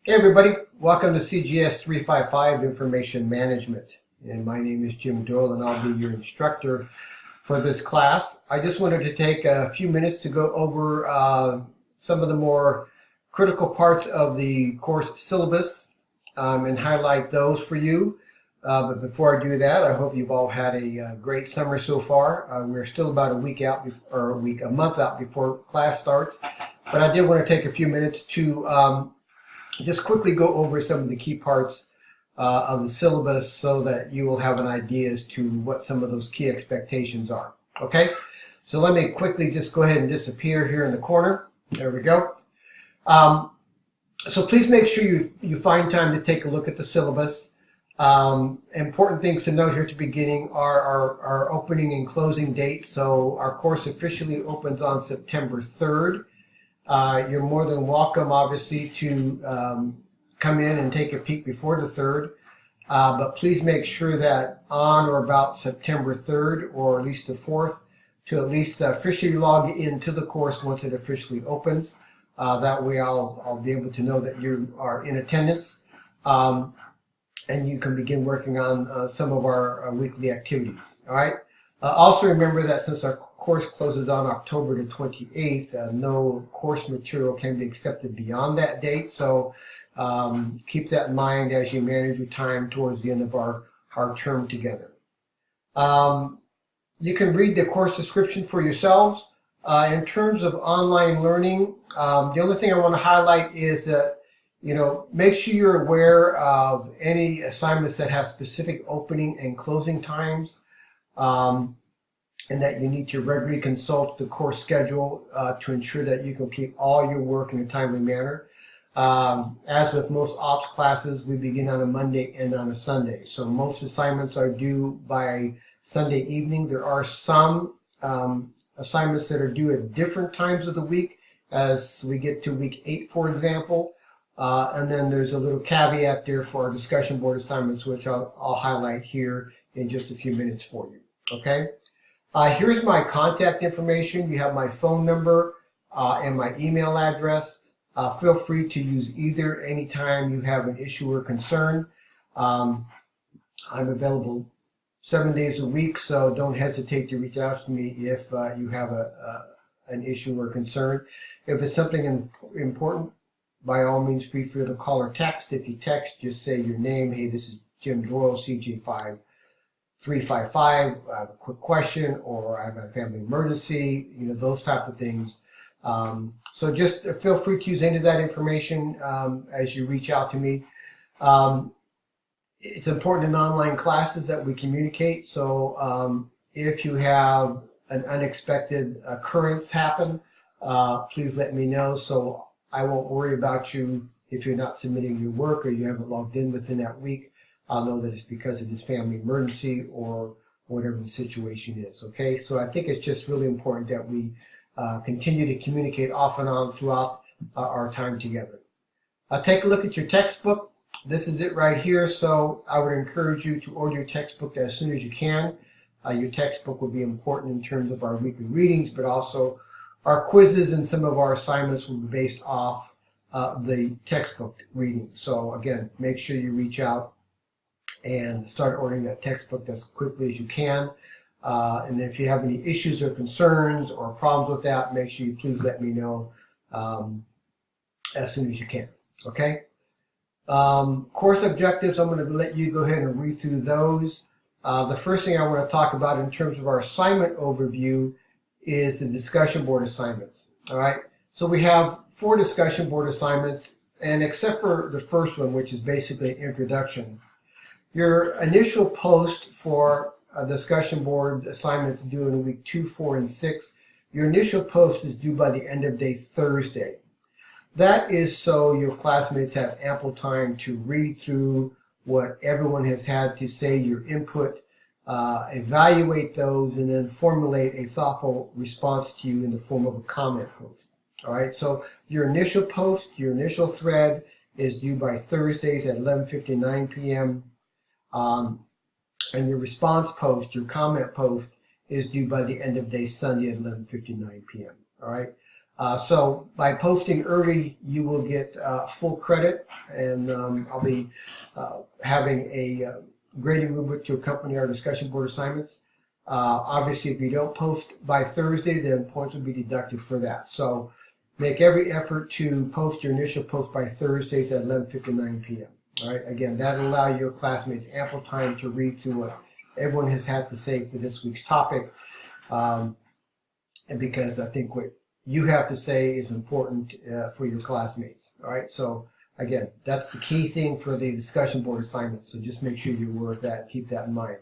Hey everybody, welcome to CJS 355 Information Management. And my name is Jim Doyle and I'll be your instructor for this class. I just wanted to take a few minutes to go over some of the more critical parts of the course syllabus and highlight those for you. But before I do that, I hope you've all had a great summer so far. We're still about a week out, or a month out before class starts. But I did want to take a few minutes to just quickly go over some of the key parts of the syllabus so that you will have an idea as to what some of those key expectations are. Okay, so let me quickly just go ahead and disappear here in the corner. There we go. So please make sure you find time to take a look at the syllabus. Important things to note here at the beginning are our opening and closing dates. So our course officially opens on September 3rd. You're more than welcome, obviously, to come in and take a peek before the 3rd. But please make sure that on or about September 3rd, or at least the 4th, to at least officially log into the course once it officially opens. That way I'll be able to know that you are in attendance. And you can begin working on some of our weekly activities. All right. Also remember that since our course closes on October the 28th, no course material can be accepted beyond that date. So keep that in mind as you manage your time towards the end of our term together. You can read the course description for yourselves. In terms of online learning, the only thing I want to highlight is that make sure you're aware of any assignments that have specific opening and closing times, and that you need to regularly consult the course schedule to ensure that you complete all your work in a timely manner. As with most ops classes, we begin on a Monday and on a Sunday. So most assignments are due by Sunday evening. There are some assignments that are due at different times of the week as we get to week 8, for example. And then there's a little caveat there for our discussion board assignments, which I'll highlight here in just a few minutes for you. Okay. Here's my contact information. You have my phone number and my email address. Feel free to use either anytime you have an issue or concern. I'm available 7 days a week, so don't hesitate to reach out to me if you have an issue or concern. If it's something important, by all means, feel free to call or text. If you text, just say your name. Hey, this is Jim Doyle, CJ355. I have a quick question, or I have a family emergency, those type of things. So just feel free to use any of that information as you reach out to me. It's important in online classes that we communicate. So if you have an unexpected occurrence happen, please let me know. So I won't worry about you if you're not submitting your work or you haven't logged in within that week. I'll know that it's because of this family emergency or whatever the situation is. Okay, so I think it's just really important that we continue to communicate off and on throughout our time together. Take a look at your textbook. This is it right here. So I would encourage you to order your textbook as soon as you can. Your textbook will be important in terms of our weekly readings, but also our quizzes and some of our assignments will be based off the textbook reading. So again, make sure you reach out and start ordering that textbook as quickly as you can. And if you have any issues or concerns or problems with that, make sure you please let me know as soon as you can. Okay? Course objectives, I'm going to let you go ahead and read through those. The first thing I want to talk about in terms of our assignment overview is the discussion board assignments. All right? So we have 4 discussion board assignments, and except for the first one, which is basically an introduction, your initial post for a discussion board assignments due in week 2, 4, and 6, your initial post is due by the end of day Thursday. That is so your classmates have ample time to read through what everyone has had to say, your input, evaluate those, and then formulate a thoughtful response to you in the form of a comment post. All right, so your initial post, your initial thread is due by Thursdays at 11:59 p.m. And your response post, your comment post, is due by the end of day Sunday at 11:59 p.m. All right. So by posting early, you will get full credit, and I'll be having a grading rubric to accompany our discussion board assignments. Obviously, if you don't post by Thursday, then points will be deducted for that. So make every effort to post your initial post by Thursdays at 11:59 p.m. All right. Again, that'll allow your classmates ample time to read through what everyone has had to say for this week's topic, and because I think what you have to say is important for your classmates. All right. So again, that's the key thing for the discussion board assignment. So just make sure you're aware of that. Keep that in mind.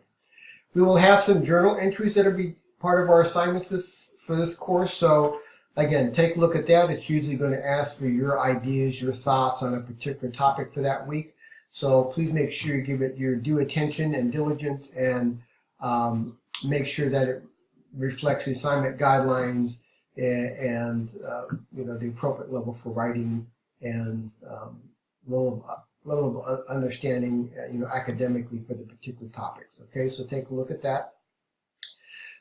We will have some journal entries that will be part of our assignments for this course. So again, take a look at that. It's usually going to ask for your ideas, your thoughts on a particular topic for that week. So please make sure you give it your due attention and diligence, and make sure that it reflects the assignment guidelines and the appropriate level for writing and level of understanding academically for the particular topics. Okay, so take a look at that.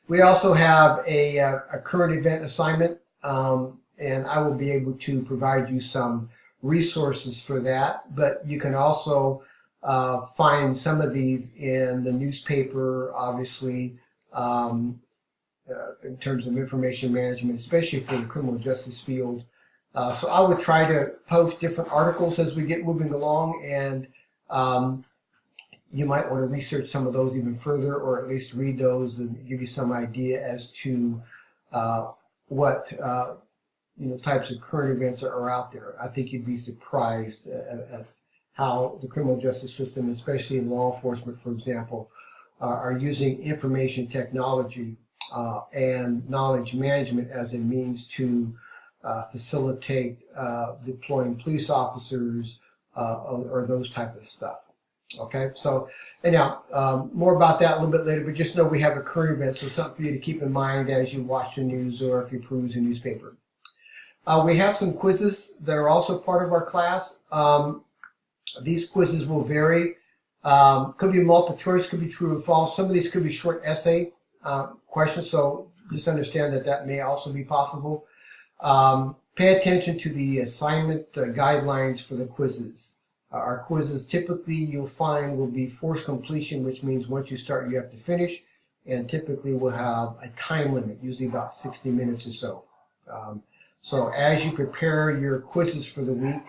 We also have a current event assignment, and I will be able to provide you some resources for that, but you can also find some of these in the newspaper, obviously, in terms of information management, especially for the criminal justice field. So I would try to post different articles as we get moving along, and you might want to research some of those even further, or at least read those and give you some idea as to what types of current events are out there. I think you'd be surprised at how the criminal justice system, especially in law enforcement, for example, are using information technology and knowledge management as a means to facilitate deploying police officers or those type of stuff. Okay, so anyhow, more about that a little bit later, but just know we have a current event, so something for you to keep in mind as you watch the news or if you peruse a newspaper. We have some quizzes that are also part of our class. These quizzes will vary. Could be multiple choice, could be true or false. Some of these could be short essay questions, so just understand that that may also be possible. Pay attention to the assignment guidelines for the quizzes. Our quizzes typically you'll find will be forced completion, which means once you start you have to finish, and typically we'll have a time limit, usually about 60 minutes or so. So as you prepare your quizzes for the week,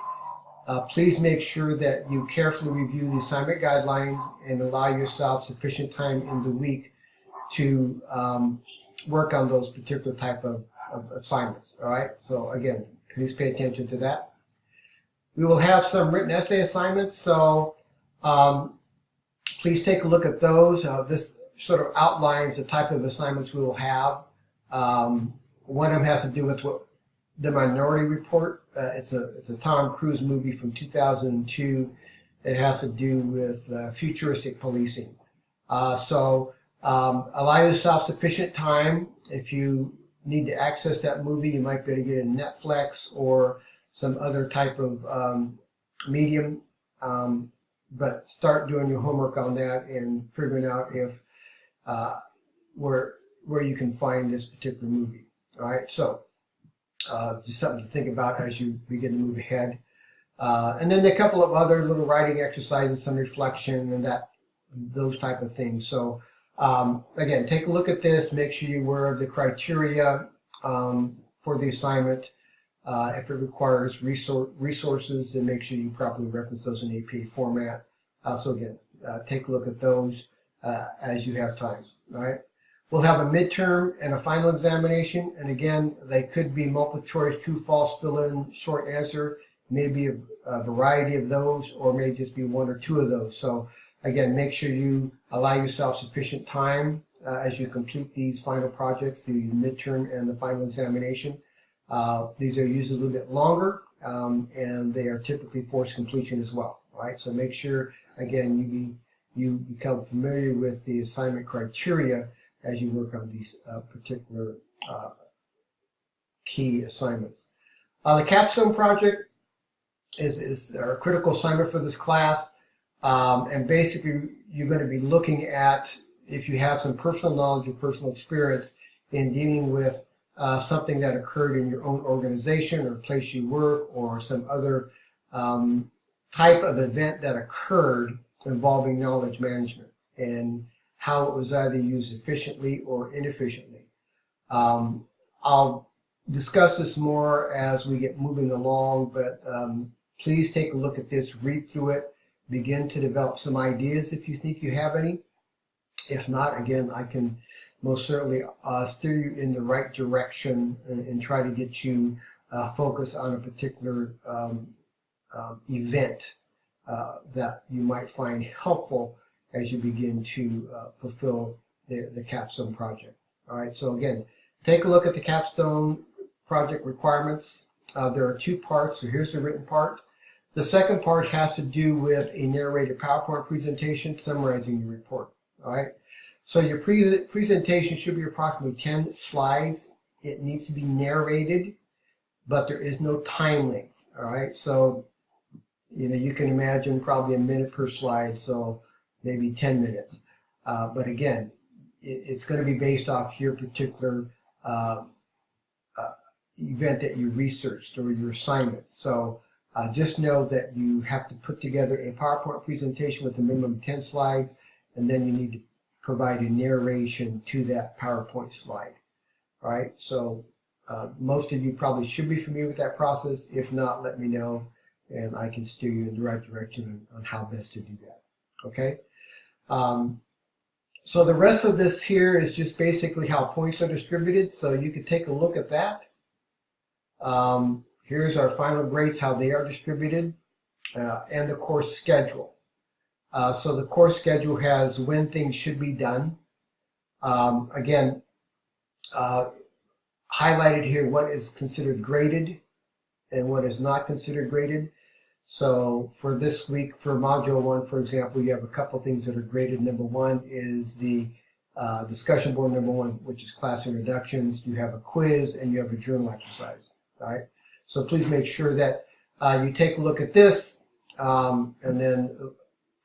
please make sure that you carefully review the assignment guidelines and allow yourself sufficient time in the week to work on those particular type of assignments. All right, so again, please pay attention to that. We will have some written essay assignments, so please take a look at those. This sort of outlines the type of assignments we will have. One of them has to do with the Minority Report. It's a Tom Cruise movie from 2002. It has to do with futuristic policing. So allow yourself sufficient time. If you need to access that movie, you might be able to get it in Netflix or some other type of medium, but start doing your homework on that and figuring out if where you can find this particular movie. All right, so just something to think about as you begin to move ahead. And then a couple of other little writing exercises, some reflection, and those type of things. So again, take a look at this. Make sure you're aware of the criteria for the assignment. If it requires resources, then make sure you properly reference those in APA format. So again, take a look at those as you have time. All right. We'll have a midterm and a final examination, and again, they could be multiple choice, true, false, fill-in, short answer. Maybe a variety of those, or may just be one or two of those. So again, make sure you allow yourself sufficient time as you complete these final projects, the midterm and the final examination. These are usually a little bit longer, and they are typically forced completion as well. Right? So make sure, again, you become familiar with the assignment criteria as you work on these particular key assignments. The capstone project is our critical assignment for this class, and basically you're going to be looking at if you have some personal knowledge or personal experience in dealing with something that occurred in your own organization or place you work, or some other type of event that occurred involving knowledge management and how it was either used efficiently or inefficiently. I'll discuss this more as we get moving along, but please take a look at this, read through it, begin to develop some ideas if you think you have any. If not, again, I can most certainly steer you in the right direction and try to get you focused on a particular event that you might find helpful as you begin to fulfill the capstone project. All right, so again, take a look at the capstone project requirements. There are two parts, so here's the written part. The second part has to do with a narrated PowerPoint presentation summarizing your report. All right, so your presentation should be approximately 10 slides. It needs to be narrated, but there is no time length. All right, so you can imagine probably a minute per slide, so maybe 10 minutes. But again, it's going to be based off your particular event that you researched or your assignment. So just know that you have to put together a PowerPoint presentation with a minimum of 10 slides, and then you need to provide a narration to that PowerPoint slide. All right, so most of you probably should be familiar with that process. If not, let me know, and I can steer you in the right direction on how best to do that. Okay? So the rest of this here is just basically how points are distributed, so you can take a look at that. Here's our final grades, how they are distributed, and the course schedule. So the course schedule has when things should be done. Again, highlighted here what is considered graded and what is not considered graded. So for this week, for Module 1, for example, you have a couple things that are graded. Number 1 is the discussion board number 1, which is class introductions. You have a quiz and you have a journal exercise. All right. So please make sure that you take a look at this and then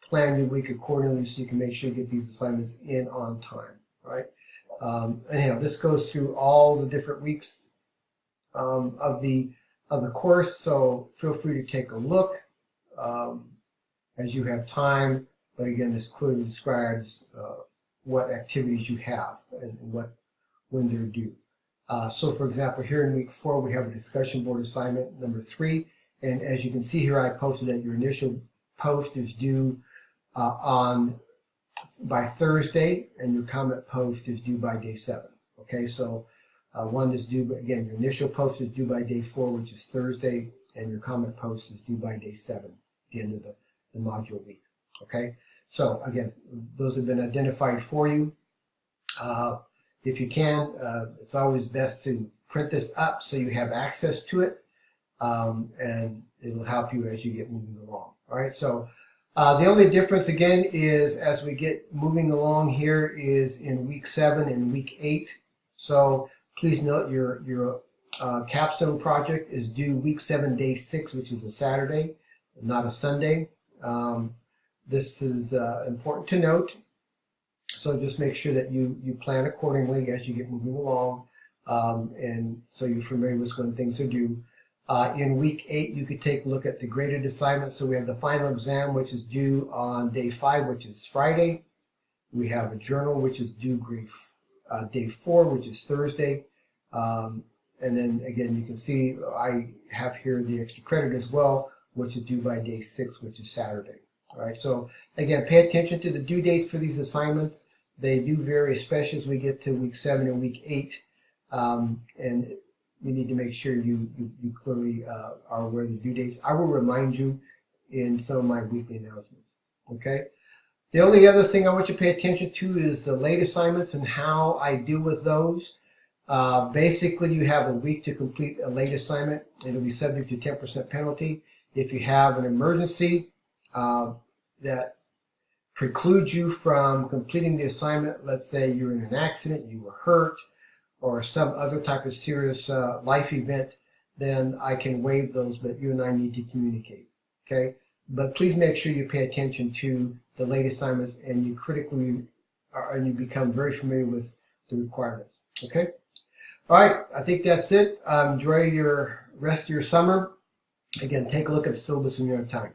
plan your week accordingly so you can make sure you get these assignments in on time. All right. Anyhow, this goes through all the different weeks of the course, so feel free to take a look as you have time. But again, this clearly describes what activities you have and when they're due. So for example, here in week 4, we have a discussion board assignment number 3. And as you can see here, I posted that your initial post is due by Thursday, and your comment post is due by day 7. Okay, so one is due, but again, your initial post is due by day 4, which is Thursday, and your comment post is due by day 7, the end of the module week. Okay, so again, those have been identified for you. If you can, it's always best to print this up so you have access to it, and it'll help you as you get moving along. All right, so the only difference again is as we get moving along here is in week 7 and week 8. So please note your capstone project is due week 7, day 6, which is a Saturday, not a Sunday. This is important to note. So just make sure that you plan accordingly as you get moving along, and so you're familiar with when things are due. In week 8, you could take a look at the graded assignments. So we have the final exam, which is due on day 5, which is Friday. We have a journal, which is due day 4, which is Thursday. And then again, you can see I have here the extra credit as well, which is due by day 6, which is Saturday. All right, so again, pay attention to the due dates for these assignments. They do vary, especially as we get to week 7 and week 8. And you need to make sure you clearly are aware of the due dates. I will remind you in some of my weekly announcements. Okay. The only other thing I want you to pay attention to is the late assignments and how I deal with those. Basically, you have a week to complete a late assignment. It'll be subject to 10% penalty. If you have an emergency that precludes you from completing the assignment, let's say you're in an accident, you were hurt, or some other type of serious life event, then I can waive those, but you and I need to communicate, okay? But please make sure you pay attention to the late assignments and you critically, and you become very familiar with the requirements, okay? All right, I think that's it. Enjoy your rest of your summer. Again, take a look at the syllabus when you have time.